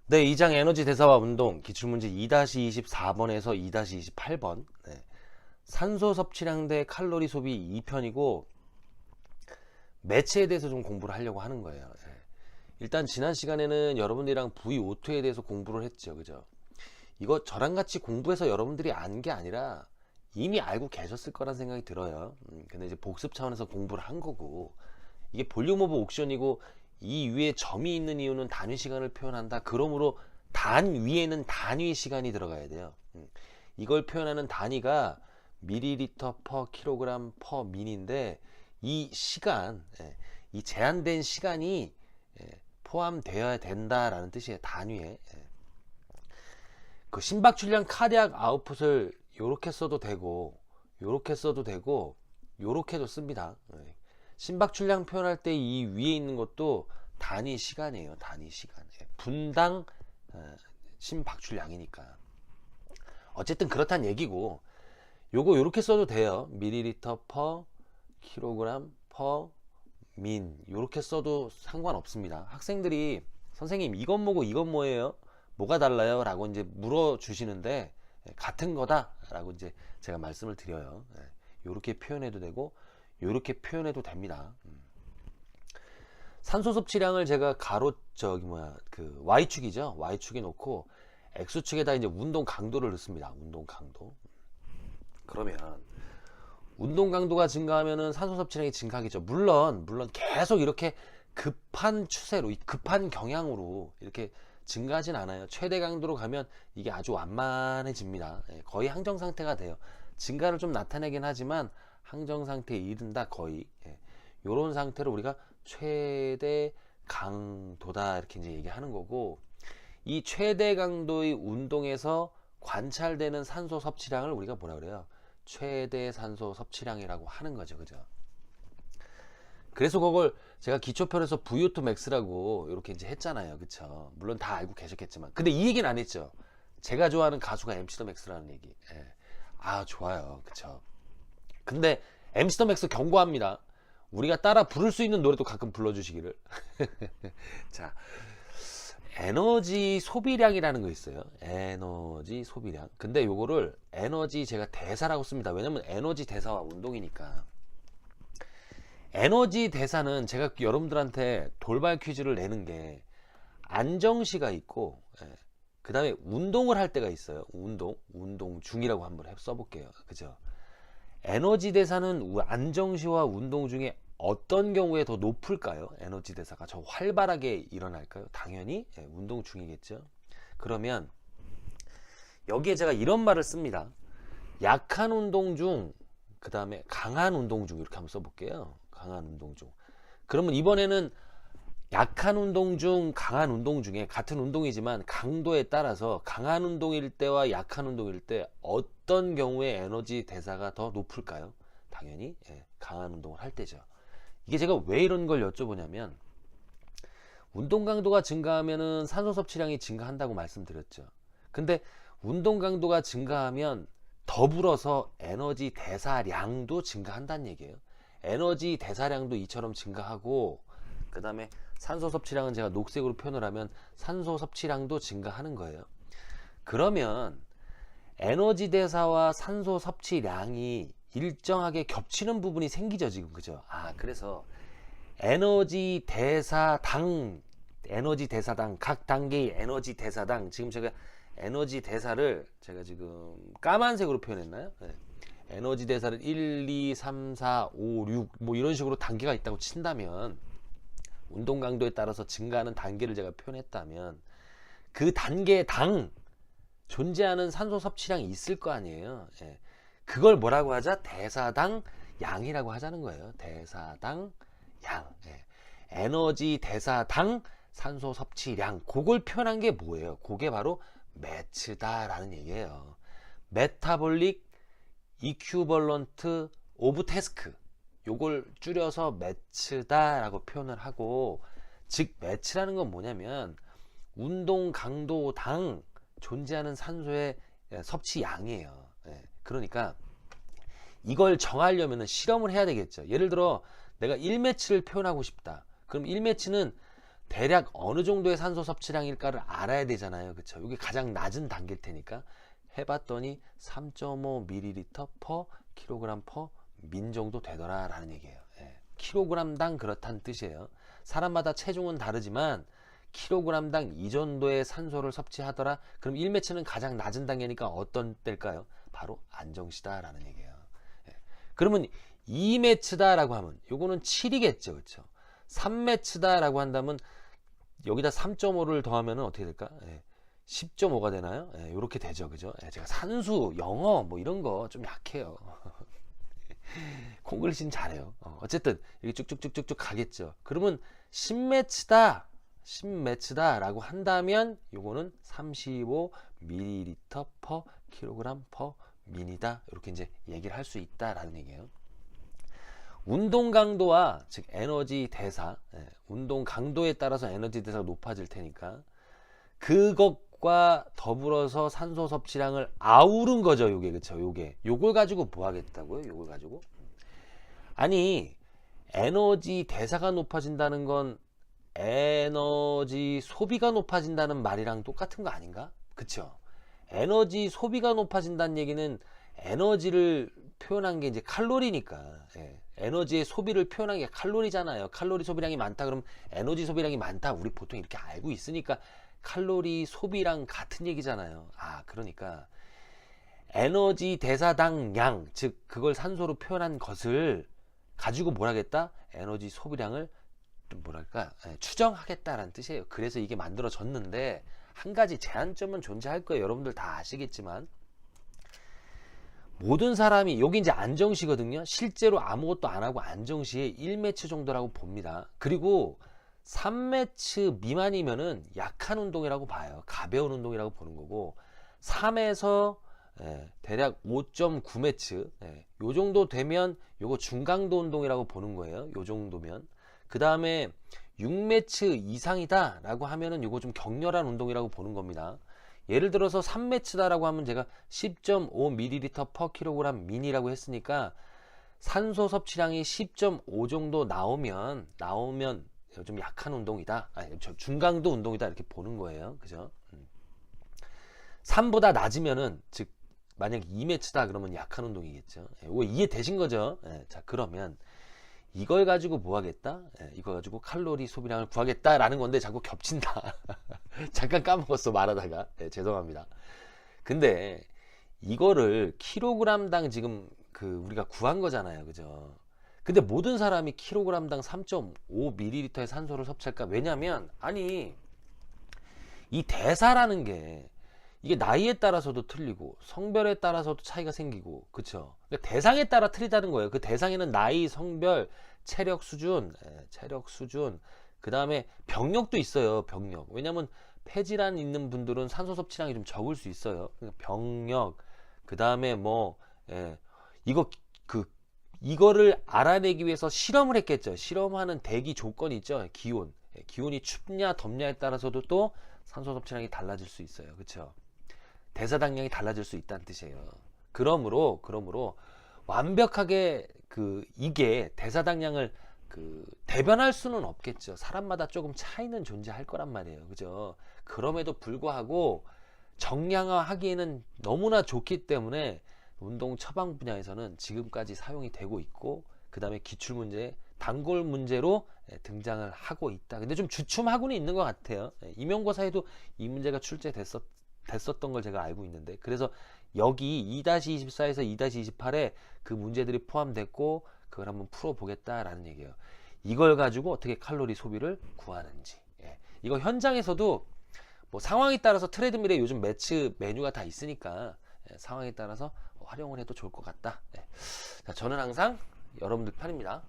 네, 2장 에너지 대사와 운동 기출문제 2-24번에서 2-28번. 네. 산소 섭취량 대 칼로리 소비 2편이고 매체에 대해서 좀 공부를 하려고 하는 거예요. 네. 일단 지난 시간에는 여러분들이랑 VO2에 대해서 공부를 했죠. 그죠? 이거 저랑 같이 공부해서 여러분들이 아는 게 아니라 이미 알고 계셨을 거란 생각이 들어요. 근데 이제 복습 차원에서 공부를 한 거고, 이게 볼륨 오브 옥션이고 이 위에 점이 있는 이유는 단위 시간을 표현한다. 그러므로 단 위에는 단위 시간이 들어가야 돼요. 이걸 표현하는 단위가 밀리리터 퍼 킬로그램 퍼 민인데, 이 시간, 이 제한된 시간이 포함되어야 된다라는 뜻이에요. 단위에. 그 심박 출량 카디악 아웃풋을 요렇게 써도 되고, 요렇게 써도 되고, 요렇게도 씁니다. 심박 출량 표현할 때 이 위에 있는 것도 단위 시간이에요. 단위 시간. 분당 심박 출량이니까. 어쨌든 그렇다는 얘기고, 요거 요렇게 써도 돼요. 밀리리터 퍼 킬로그램 퍼 민, 요렇게 써도 상관없습니다. 학생들이 선생님 이건 뭐고 이건 뭐예요? 뭐가 달라요? 라고 이제 물어주시는데, 같은 거다 라고 이제 제가 말씀을 드려요. 요렇게 표현해도 되고 요렇게 표현해도 됩니다. 산소 섭취량을 제가 가로 그 Y축이죠. Y축에 놓고 X축에다 이제 운동 강도를 넣습니다. 운동 강도. 그러면 운동 강도가 증가하면은 산소 섭취량이 증가하겠죠. 물론 계속 이렇게 급한 추세로, 급한 경향으로 이렇게 증가하진 않아요. 최대 강도로 가면 이게 아주 완만해집니다. 거의 항정 상태가 돼요. 증가를 좀 나타내긴 하지만 항정 상태에 이른다 거의. 이런 상태로 우리가 최대 강도다 이렇게 이제 얘기하는 거고, 이 최대 강도의 운동에서 관찰되는 산소 섭취량을 우리가 뭐라 그래요? 최대 산소 섭취량이라고 하는 거죠. 그죠? 그래서 그걸 제가 기초편에서 VO2 max라고 이렇게 이제 했잖아요. 그쵸? 물론 다 알고 계셨겠지만. 근데 이 얘기는 안 했죠. 제가 좋아하는 가수가 MC 더 맥스라는 얘기. 아, 좋아요. 그쵸? 근데 MC 더 맥스 경고합니다. 우리가 따라 부를 수 있는 노래도 가끔 불러주시기를. 자, 에너지 소비량이라는 거 있어요. 에너지 소비량. 근데 요거를 에너지 제가 대사라고 씁니다. 왜냐면 에너지 대사와 운동이니까. 에너지 대사는 제가 여러분들한테 돌발 퀴즈를 내는 게 안정시가 있고, 그 다음에 운동을 할 때가 있어요. 운동 중이라고 한번 써볼게요. 그죠? 에너지 대사는 안정시와 운동 중에 어떤 경우에 더 높을까요? 에너지 대사가 더 활발하게 일어날까요? 당연히 운동 중이겠죠. 그러면 여기에 제가 이런 말을 씁니다. 약한 운동 중, 그 다음에 강한 운동 중, 이렇게 한번 써볼게요. 강한 운동 중. 그러면 이번에는 약한 운동 중, 강한 운동 중에 같은 운동이지만 강도에 따라서 강한 운동일 때와 약한 운동일 때 어떤 경우에 에너지 대사가 더 높을까요? 당연히 강한 운동을 할 때죠. 이게 제가 왜 이런 걸 여쭤보냐면, 운동 강도가 증가하면은 산소 섭취량이 증가한다고 말씀드렸죠. 근데 운동 강도가 증가하면 더불어서 에너지 대사량도 증가한다는 얘기예요. 에너지 대사량도 이처럼 증가하고, 그 다음에 산소 섭취량은 제가 녹색으로 표현을 하면 산소 섭취량도 증가하는 거예요. 그러면 에너지 대사와 산소 섭취량이 일정하게 겹치는 부분이 생기죠, 지금. 그죠? 그래서 에너지 대사당, 각 단계의 에너지 대사당, 지금 제가 에너지 대사를 제가 지금 까만색으로 표현했나요? 에너지 대사를 1, 2, 3, 4, 5, 6 뭐 이런 식으로 단계가 있다고 친다면, 운동 강도에 따라서 증가하는 단계를 제가 표현했다면, 그 단계당 존재하는 산소 섭취량이 있을 거 아니에요. 그걸 뭐라고 하자? 대사당 양이라고 하자는 거예요. 대사당 양. 에너지 대사당 산소 섭취량. 그걸 표현한 게 뭐예요? 그게 바로 매츠다라는 얘기예요. 메타볼릭 이큐벌런트 오브 태스크. 요걸 줄여서 매츠다라고 표현을 하고, 즉 매츠라는 건 뭐냐면 운동 강도당 존재하는 산소의 섭취량이에요. 그러니까 이걸 정하려면 실험을 해야 되겠죠. 예를 들어 내가 1매치를 표현하고 싶다. 그럼 1매치는 대략 어느 정도의 산소 섭취량일까를 알아야 되잖아요. 그쵸? 이게 가장 낮은 단계일 테니까 해봤더니 3.5ml per kg per 민 정도 되더라 라는 얘기예요. 예. kg당 그렇다는 뜻이에요. 사람마다 체중은 다르지만 kg당 이 정도의 산소를 섭취하더라. 그럼 1매치는 가장 낮은 단계니까 어떤 때일까요? 바로 안정시다 라는 얘기예요. 예. 그러면 2매치다 라고 하면 요거는 7이겠죠. 그렇죠? 3매치다 라고 한다면 여기다 3.5를 더하면 어떻게 될까? 예. 10.5가 되나요? 예, 이렇게 되죠. 그죠? 예, 제가 산수, 영어 뭐 이런 거 좀 약해요. 콩글리시는 잘해요. 어쨌든 이렇게 쭉쭉쭉쭉쭉 가겠죠. 그러면 10매치다 라고 한다면 요거는 35ml per kg per min이다. 이렇게 이제 얘기를 할 수 있다라는 얘기예요. 운동 강도와 즉 에너지 대사, 운동 강도에 따라서 에너지 대사가 높아질 테니까 그것과 더불어서 산소 섭취량을 아우른 거죠. 요게 그쵸? 요걸 가지고 뭐 하겠다고요? 요걸 가지고 아니 에너지 대사가 높아진다는 건 에너지 소비가 높아진다는 말이랑 똑같은 거 아닌가? 그쵸? 에너지 소비가 높아진다는 얘기는 에너지를 표현한 게 이제 칼로리니까, 예. 에너지의 소비를 표현한 게 칼로리잖아요. 칼로리 소비량이 많다 그러면 에너지 소비량이 많다. 우리 보통 이렇게 알고 있으니까 칼로리 소비랑 같은 얘기잖아요. 아, 그러니까 에너지 대사당 양, 즉 그걸 산소로 표현한 것을 가지고 뭘 하겠다? 에너지 소비량을 뭐랄까 추정하겠다라는 뜻이에요. 그래서 이게 만들어졌는데 한 가지 제한점은 존재할 거예요. 여러분들 다 아시겠지만 모든 사람이 여기 이제 안정시거든요. 실제로 아무것도 안 하고 안정시에 1매치 정도라고 봅니다. 그리고 3매치 미만이면은 약한 운동이라고 봐요. 가벼운 운동이라고 보는 거고 3에서 대략 5.9매치 요 정도 되면 요거 중강도 운동이라고 보는 거예요. 요 정도면 그 다음에 6매치 이상이다 라고 하면은 요거 좀 격렬한 운동이라고 보는 겁니다. 예를 들어서 3매치다 라고 하면 제가 10.5ml per kg 민이라고 했으니까 산소 섭취량이 10.5 정도 나오면 좀 약한 운동이다. 아니, 중강도 운동이다 이렇게 보는 거예요. 그죠? 3보다 낮으면은 즉 만약 2매치다 그러면 약한 운동이겠죠. 이거 이해되신 거죠? 자, 그러면 이걸 가지고 뭐 하겠다? 이거 가지고 칼로리 소비량을 구하겠다라는 건데 자꾸 겹친다. 잠깐 까먹었어 말하다가. 죄송합니다. 근데 이거를 킬로그램당 지금 우리가 구한 거잖아요. 그죠? 근데 모든 사람이 킬로그램당 3.5ml의 산소를 섭취할까? 왜냐면 아니 이 대사라는 게 이게 나이에 따라서도 틀리고 성별에 따라서도 차이가 생기고 그쵸? 그러니까 대상에 따라 틀리다는 거예요. 그 대상에는 나이, 성별, 체력 수준 그 다음에 병력도 있어요. 병력. 왜냐면 폐질환 있는 분들은 산소 섭취량이 좀 적을 수 있어요. 그러니까 병력 그 다음에 이거를 알아내기 위해서 실험을 했겠죠. 실험하는 대기 조건이 있죠. 기온이 춥냐 덥냐에 따라서도 또 산소 섭취량이 달라질 수 있어요. 그쵸? 대사당량이 달라질 수 있다는 뜻이에요. 그러므로 완벽하게 이게 대사당량을 대변할 수는 없겠죠. 사람마다 조금 차이는 존재할 거란 말이에요. 그죠? 그럼에도 불구하고 정량화하기에는 너무나 좋기 때문에 운동 처방 분야에서는 지금까지 사용이 되고 있고 그 다음에 기출문제, 단골 문제로 등장을 하고 있다. 근데 좀 주춤하고는 있는 것 같아요. 임용고사에도 이 문제가 됐었던 걸 제가 알고 있는데 그래서 여기 2-24에서 2-28에 그 문제들이 포함됐고 그걸 한번 풀어보겠다라는 얘기예요. 이걸 가지고 어떻게 칼로리 소비를 구하는지 이거 현장에서도 뭐 상황에 따라서 트레드밀에 요즘 매치 메뉴가 다 있으니까 상황에 따라서 활용을 해도 좋을 것 같다. 자, 저는 항상 여러분들 편입니다.